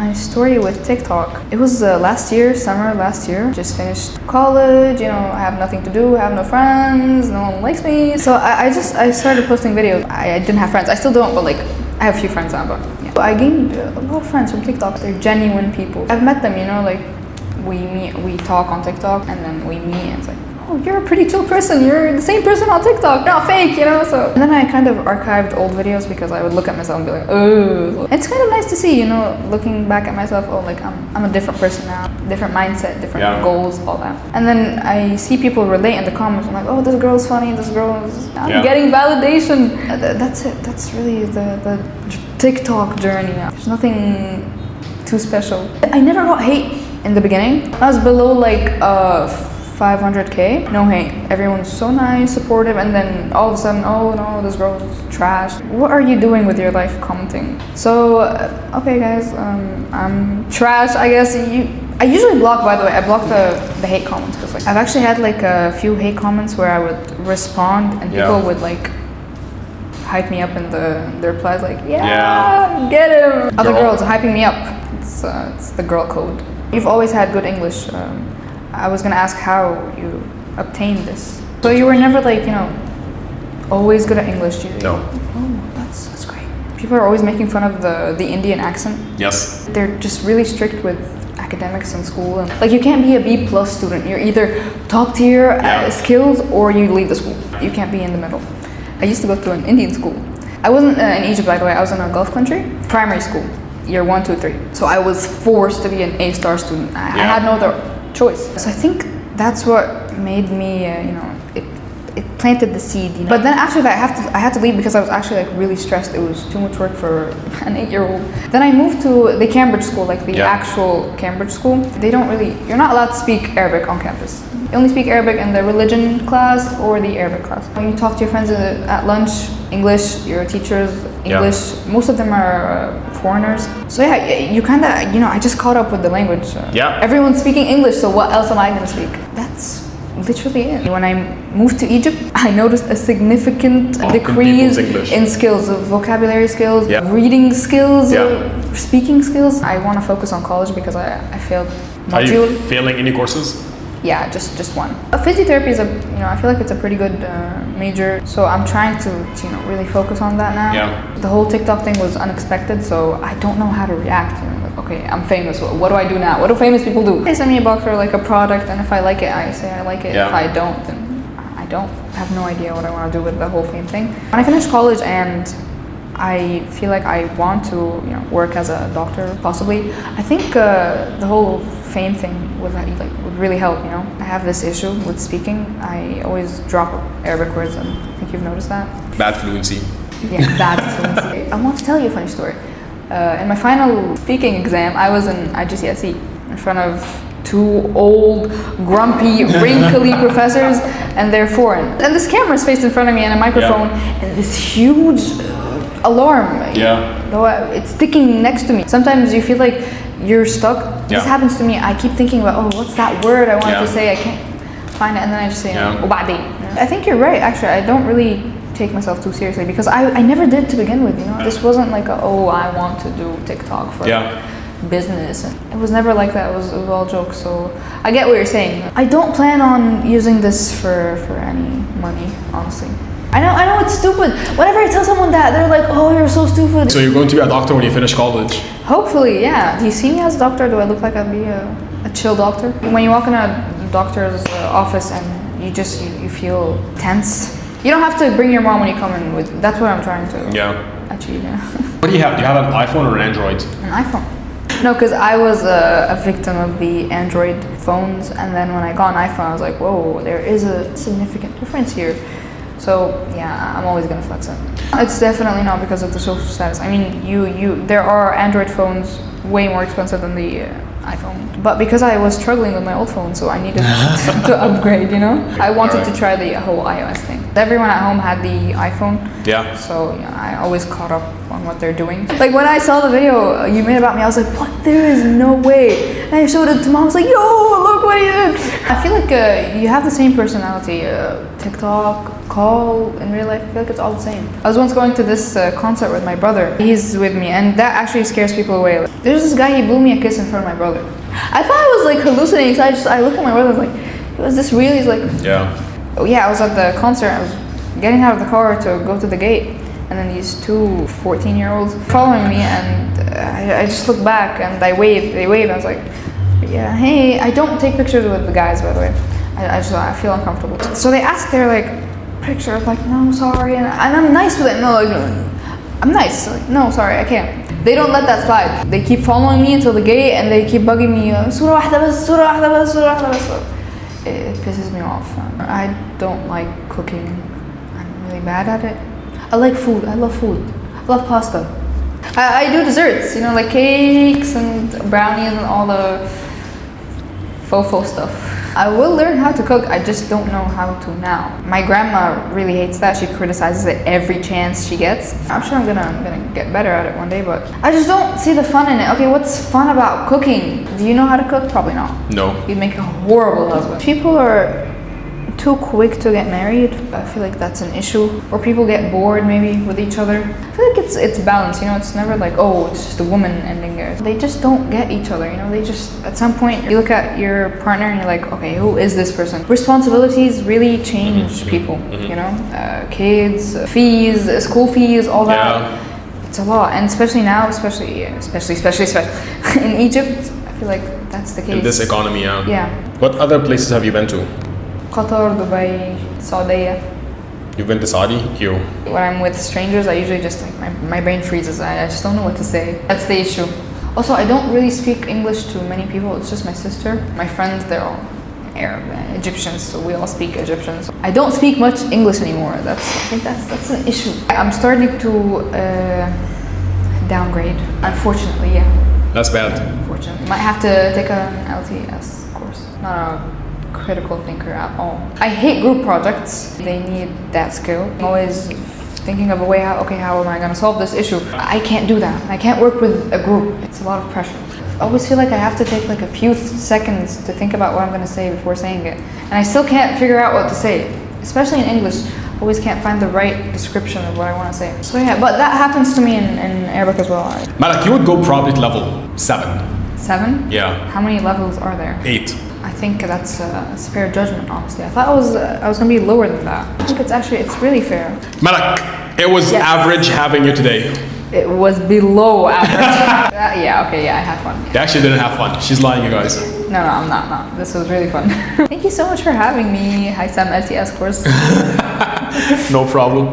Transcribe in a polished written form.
My story with TikTok. It was summer last year. Just finished college, I have nothing to do, I have no friends, no one likes me. So I started posting videos. I didn't have friends. I still don't, but I have a few friends now, but yeah. I gained a lot of friends from TikTok. They're genuine people. I've met them, we meet, we talk on TikTok, and then we meet, and it's like, oh, you're a pretty chill person. You're the same person on TikTok, not fake, So and then I kind of archived old videos because I would look at myself and be like, oh. It's kind of nice to see, looking back at myself. Oh, I'm a different person now, different mindset, different goals, all that. And then I see people relate in the comments. I'm like, oh, this girl's funny. I'm getting validation. That's it. That's really the TikTok journey. There's nothing too special. I never got hate in the beginning. I was below 500k, no hate. Everyone's so nice, supportive, and then all of a sudden, oh no, this girl's trash. What are you doing with your life commenting? So, okay guys, I'm trash, I guess. I usually block, by the way. I block the hate comments because I've actually had a few hate comments where I would respond and people would hype me up in the replies get him. Other girls hyping me up. It's the girl code. You've always had good English. I was gonna ask how you obtained this. So you were never always good at English, No. Oh, that's great. People are always making fun of the Indian accent. Yes. They're just really strict with academics in school. And you can't be a B+ student. You're either top tier skills or you leave the school. You can't be in the middle. I used to go to an Indian school. I wasn't in Egypt, by the way. I was in a Gulf country. Primary school, year 1, 2, 3. So I was forced to be an A* student. I had no other choice. So I think that's what made me, it planted the seed. But then after that, I had to leave because I was actually really stressed. It was too much work for an 8-year-old. Then I moved to the Cambridge school, the actual Cambridge school. You're not allowed to speak Arabic on campus. You only speak Arabic in the religion class or the Arabic class. When you talk to your friends at lunch, English, your teachers, English. Most of them are foreigners. So you kind of, I just caught up with the language. Everyone's speaking English, so what else am I going to speak? That's literally it. When I moved to Egypt, I noticed a significant decrease in skills, vocabulary skills, reading skills, speaking skills. I want to focus on college because I failed module. Are you failing any courses? Yeah, just one. Physiotherapy is I feel like it's a pretty good major. So I'm trying to really focus on that now. Yeah. The whole TikTok thing was unexpected, so I don't know how to react. Okay, I'm famous. What do I do now? What do famous people do? They send me a box or a product, and if I like it, I say I like it. If I don't, then I don't. I have no idea what I want to do with the whole fame thing. When I finish college and I feel like I want to work as a doctor, possibly, I think the whole fame thing would really help. I have this issue with speaking. I always drop Arabic words, and I think you've noticed that. Bad fluency. Yeah, bad fluency. I want to tell you a funny story. In my final speaking exam, I was in IGCSE in front of 2 old, grumpy, wrinkly professors, and they're foreign. And this camera is faced in front of me and a microphone, and this huge alarm. It's sticking next to me. Sometimes you feel like you're stuck. This happens to me. I keep thinking about, what's that word I wanted to say? I can't find it, and then I just say, وبعدين. I think you're right, actually. I don't really take myself too seriously because I never did to begin with. This wasn't I want to do TikTok for business. It was never like that. It was all jokes. So I get what you're saying. I don't plan on using this for any money, honestly. I know it's stupid. Whenever I tell someone that, they're like, oh, you're so stupid. So you're going to be a doctor when you finish college? Hopefully, yeah. Do you see me as a doctor? Do I look like I'd be a chill doctor? When you walk in a doctor's office and you feel tense, you don't have to bring your mom when you come in with. That's what I'm trying to achieve. What do you have? Do you have an iPhone or an Android? An iPhone. No, because I was a victim of the Android phones, and then when I got an iPhone, I was like, whoa, there is a significant difference here. So I'm always gonna flex it. It's definitely not because of the social status. I mean, there are Android phones way more expensive than the iPhone. But because I was struggling with my old phone, so I needed to upgrade, I wanted to try the whole iOS thing. Everyone at home had the iPhone. Yeah. So I always caught up on from what they're doing. Like when I saw the video you made about me, I was like, what? There is no way. And I showed it to mom. I was like, yo, look what he did. I feel like you have the same personality. TikTok, call, in real life, I feel like it's all the same. I was once going to this concert with my brother. He's with me, and that actually scares people away. There's this guy, he blew me a kiss in front of my brother. I thought I was like hallucinating, so I look at my brother, I was like, was this real? He's like, Yeah. oh yeah, I was at the concert, I was getting out of the car to go to the gate, and then these two 14-year-olds following me, and I just looked back and they waved, I was like, yeah, hey, I don't take pictures with the guys, by the way. I feel uncomfortable. So they asked their like picture, I was like, no, sorry, and I'm nice with it. No, like, I'm nice. Like, no, sorry, I can't. They don't let that slide. They keep following me until the gate, and they keep bugging me. صورة واحدة بس, صورة واحدة بس, صورة واحدة بس. It pisses me off. I don't like cooking. I'm really bad at it. I like food. I love food. I love pasta. I do desserts, you know, like cakes and brownies and all the faux stuff. I will learn how to cook, I just don't know how to now. My grandma really hates that. She criticizes it every chance she gets. I'm sure I'm gonna get better at it one day, but I just don't see the fun in it. Okay, what's fun about cooking? Do you know how to cook? Probably not. No. You'd make a horrible husband. People are too quick to get married. I feel like that's an issue. Or people get bored maybe with each other. I feel like it's balanced, you know, it's never like, oh, it's just a woman ending it. They just don't get each other, you know, they just, at some point, you look at your partner and you're like, okay, who is this person? Responsibilities really change people, you know, kids, fees, school fees, all that. Yeah. It's a lot, and especially now, especially in Egypt, I feel like that's the case. In this economy, yeah. Yeah. What other places have you been to? Qatar, Dubai, Saudi. You've been to Saudi? You. When I'm with strangers, I usually just like my brain freezes. I just don't know what to say. That's the issue. Also, I don't really speak English to many people. It's just my sister. My friends, they're all Arab, Egyptians, so we all speak Egyptian. So I don't speak much English anymore. I think that's an issue. I'm starting to downgrade. Unfortunately, yeah. That's bad. Unfortunately, might have to take an LTS course. Not a critical thinker at all. I hate group projects. They need that skill. I'm always thinking of a way how am I gonna solve this issue? I can't do that. I can't work with a group. It's a lot of pressure. I always feel like I have to take like a few seconds to think about what I'm gonna say before saying it. And I still can't figure out what to say. Especially in English, I always can't find the right description of what I wanna say. So yeah, but that happens to me in Arabic as well. Malak, you would go probably to level 7. 7? Yeah. How many levels are there? 8. I think that's a fair judgment, honestly. I thought I was gonna be lower than that. I think it's really fair. Malak, it was average having you today. It was below average. Yeah, okay, yeah, I had fun. They actually didn't have fun. She's lying, you guys. No, I'm not. This was really fun. Thank you so much for having me. Hi, Sam LTS course. No problem.